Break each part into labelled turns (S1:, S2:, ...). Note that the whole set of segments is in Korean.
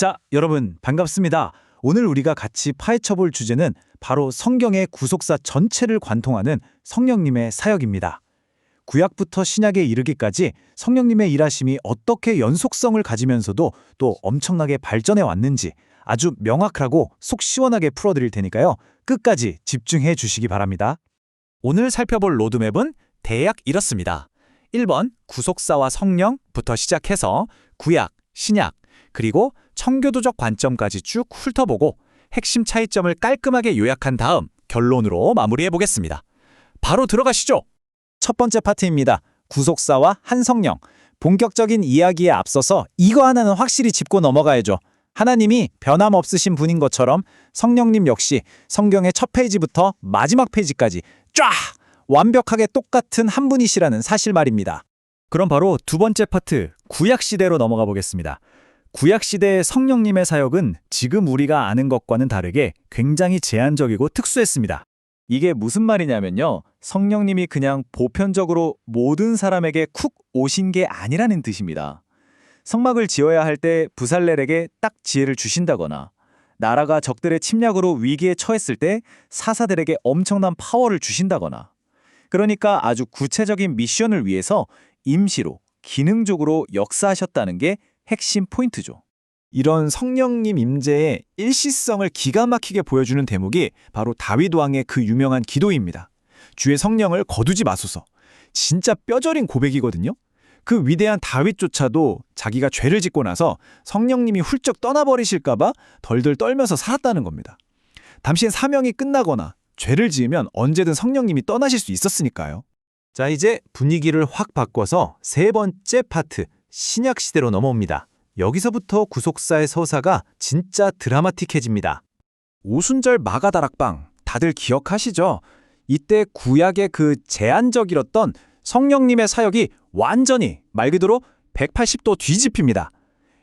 S1: 자, 여러분 반갑습니다. 오늘 우리가 같이 파헤쳐볼 주제는 바로 성경의 구속사 전체를 관통하는 성령님의 사역입니다. 구약부터 신약에 이르기까지 성령님의 일하심이 어떻게 연속성을 가지면서도 또 엄청나게 발전해 왔는지 아주 명확하고 속 시원하게 풀어드릴 테니까요. 끝까지 집중해 주시기 바랍니다. 오늘 살펴볼 로드맵은 대략 이렇습니다. 1번 구속사와 성령부터 시작해서 구약, 신약, 그리고 청교도적 관점까지 쭉 훑어보고 핵심 차이점을 깔끔하게 요약한 다음 결론으로 마무리해보겠습니다. 바로 들어가시죠. 첫 번째 파트입니다. 구속사와 한 성령. 본격적인 이야기에 앞서서 이거 하나는 확실히 짚고 넘어가야죠. 하나님이 변함없으신 분인 것처럼 성령님 역시 성경의 첫 페이지부터 마지막 페이지까지 쫙! 완벽하게 똑같은 한 분이시라는 사실 말입니다. 그럼 바로 두 번째 파트, 구약시대로 넘어가 보겠습니다. 구약시대의 성령님의 사역은 지금 우리가 아는 것과는 다르게 굉장히 제한적이고 특수했습니다. 이게 무슨 말이냐면요. 성령님이 그냥 보편적으로 모든 사람에게 쿡 오신 게 아니라는 뜻입니다. 성막을 지어야 할 때 부살렐에게 딱 지혜를 주신다거나 나라가 적들의 침략으로 위기에 처했을 때 사사들에게 엄청난 파워를 주신다거나 그러니까 아주 구체적인 미션을 위해서 임시로, 기능적으로 역사하셨다는 게 핵심 포인트죠. 이런 성령님 임재의 일시성을 기가 막히게 보여주는 대목이 바로 다윗 왕의 그 유명한 기도입니다. 주의 성령을 거두지 마소서. 진짜 뼈저린 고백이거든요. 그 위대한 다윗조차도 자기가 죄를 짓고 나서 성령님이 훌쩍 떠나버리실까 봐 덜덜 떨면서 살았다는 겁니다. 당시엔 사명이 끝나거나 죄를 지으면 언제든 성령님이 떠나실 수 있었으니까요. 자, 이제 분위기를 확 바꿔서 세 번째 파트, 신약시대로 넘어옵니다. 여기서부터 구속사의 서사가 진짜 드라마틱해집니다. 오순절 마가다락방 다들 기억하시죠? 이때 구약의 그 제한적이었던 성령님의 사역이 완전히 말 그대로 180도 뒤집힙니다.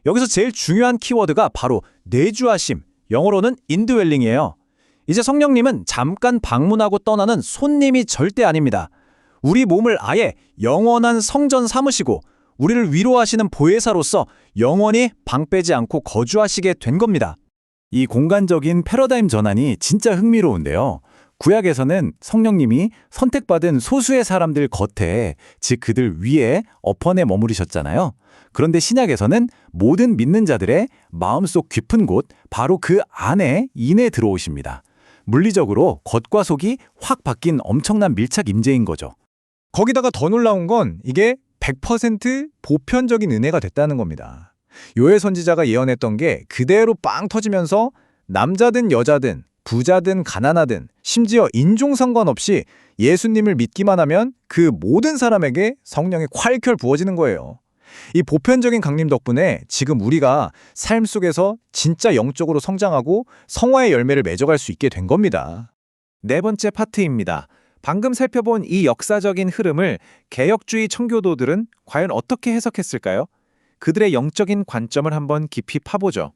S1: 여기서 제일 중요한 키워드가 바로 내주하심, 영어로는 인드웰링이에요. 이제 성령님은 잠깐 방문하고 떠나는 손님이 절대 아닙니다. 우리 몸을 아예 영원한 성전 삼으시고 우리를 위로하시는 보혜사로서 영원히 방 빼지 않고 거주하시게 된 겁니다. 이 공간적인 패러다임 전환이 진짜 흥미로운데요. 구약에서는 성령님이 선택받은 소수의 사람들 겉에, 즉 그들 위에 어퍼내 머무르셨잖아요. 그런데 신약에서는 모든 믿는 자들의 마음속 깊은 곳, 바로 그 안에 인에 들어오십니다. 물리적으로 겉과 속이 확 바뀐 엄청난 밀착 임재인 거죠. 거기다가 더 놀라운 건 이게 100% 보편적인 은혜가 됐다는 겁니다. 요엘 선지자가 예언했던 게 그대로 빵 터지면서 남자든 여자든 부자든 가난하든 심지어 인종 상관없이 예수님을 믿기만 하면 그 모든 사람에게 성령이 콸콸 부어지는 거예요. 이 보편적인 강림 덕분에 지금 우리가 삶 속에서 진짜 영적으로 성장하고 성화의 열매를 맺어갈 수 있게 된 겁니다. 네 번째 파트입니다. 방금 살펴본 이 역사적인 흐름을 개혁주의 청교도들은 과연 어떻게 해석했을까요? 그들의 영적인 관점을 한번 깊이 파보죠.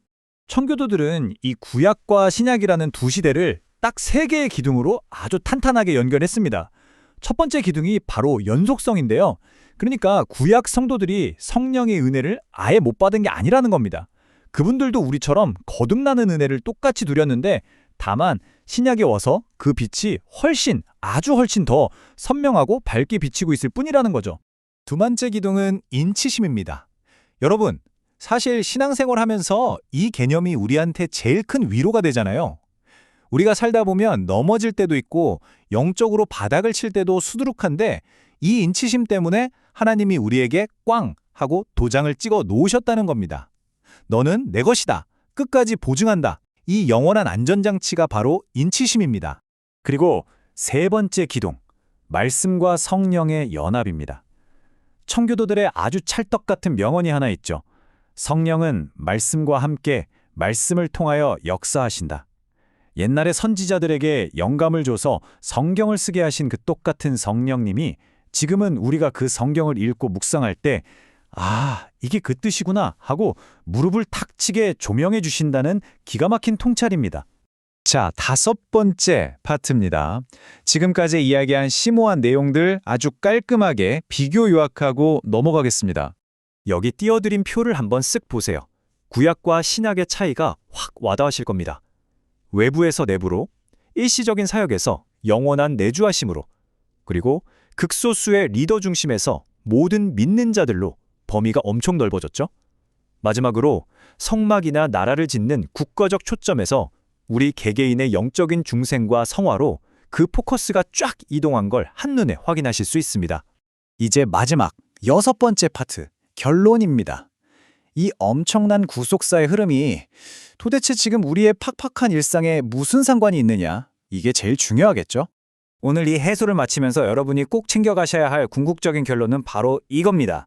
S1: 청교도들은 이 구약과 신약이라는 두 시대를 딱 세 개의 기둥으로 아주 탄탄하게 연결했습니다. 첫 번째 기둥이 바로 연속성인데요. 그러니까 구약 성도들이 성령의 은혜를 아예 못 받은 게 아니라는 겁니다. 그분들도 우리처럼 거듭나는 은혜를 똑같이 누렸는데 다만 신약에 와서 그 빛이 아주 훨씬 더 선명하고 밝게 비치고 있을 뿐이라는 거죠. 두 번째 기둥은 인치심입니다. 여러분, 사실 신앙생활 하면서 이 개념이 우리한테 제일 큰 위로가 되잖아요. 우리가 살다 보면 넘어질 때도 있고 영적으로 바닥을 칠 때도 수두룩한데 이 인치심 때문에 하나님이 우리에게 꽝 하고 도장을 찍어 놓으셨다는 겁니다. 너는 내 것이다. 끝까지 보증한다. 이 영원한 안전장치가 바로 인치심입니다. 그리고 세 번째 기둥, 말씀과 성령의 연합입니다. 청교도들의 아주 찰떡 같은 명언이 하나 있죠. 성령은 말씀과 함께 말씀을 통하여 역사하신다. 옛날에 선지자들에게 영감을 줘서 성경을 쓰게 하신 그 똑같은 성령님이 지금은 우리가 그 성경을 읽고 묵상할 때 이게 그 뜻이구나 하고 무릎을 탁 치게 조명해 주신다는 기가 막힌 통찰입니다. 자, 다섯 번째 파트입니다. 지금까지 이야기한 심오한 내용들 아주 깔끔하게 비교 요약하고 넘어가겠습니다. 여기 띄워드린 표를 한번 쓱 보세요. 구약과 신약의 차이가 확 와닿으실 겁니다. 외부에서 내부로, 일시적인 사역에서 영원한 내주하심으로, 그리고 극소수의 리더 중심에서 모든 믿는 자들로 범위가 엄청 넓어졌죠. 마지막으로 성막이나 나라를 짓는 국가적 초점에서 우리 개개인의 영적인 중생과 성화로 그 포커스가 쫙 이동한 걸 한눈에 확인하실 수 있습니다. 이제 마지막 6번째 파트, 결론입니다. 이 엄청난 구속사의 흐름이 도대체 지금 우리의 팍팍한 일상에 무슨 상관이 있느냐? 이게 제일 중요하겠죠? 오늘 이 해설을 마치면서 여러분이 꼭 챙겨가셔야 할 궁극적인 결론은 바로 이겁니다.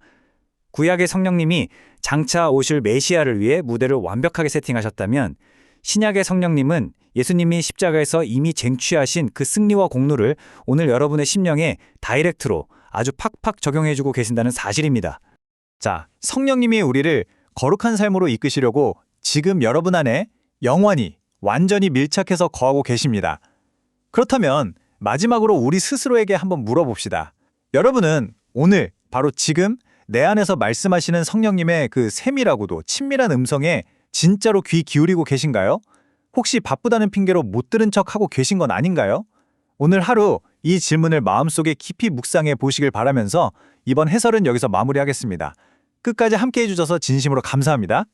S1: 구약의 성령님이 장차 오실 메시아를 위해 무대를 완벽하게 세팅하셨다면 신약의 성령님은 예수님이 십자가에서 이미 쟁취하신 그 승리와 공로를 오늘 여러분의 심령에 다이렉트로 아주 팍팍 적용해주고 계신다는 사실입니다. 자, 성령님이 우리를 거룩한 삶으로 이끄시려고 지금 여러분 안에 영원히 완전히 밀착해서 거하고 계십니다. 그렇다면 마지막으로 우리 스스로에게 한번 물어봅시다. 여러분은 오늘 바로 지금 내 안에서 말씀하시는 성령님의 그 세밀하고도 친밀한 음성에 진짜로 귀 기울이고 계신가요? 혹시 바쁘다는 핑계로 못 들은 척하고 계신 건 아닌가요? 오늘 하루 이 질문을 마음속에 깊이 묵상해 보시길 바라면서 이번 해설은 여기서 마무리하겠습니다. 끝까지 함께 해주셔서 진심으로 감사합니다.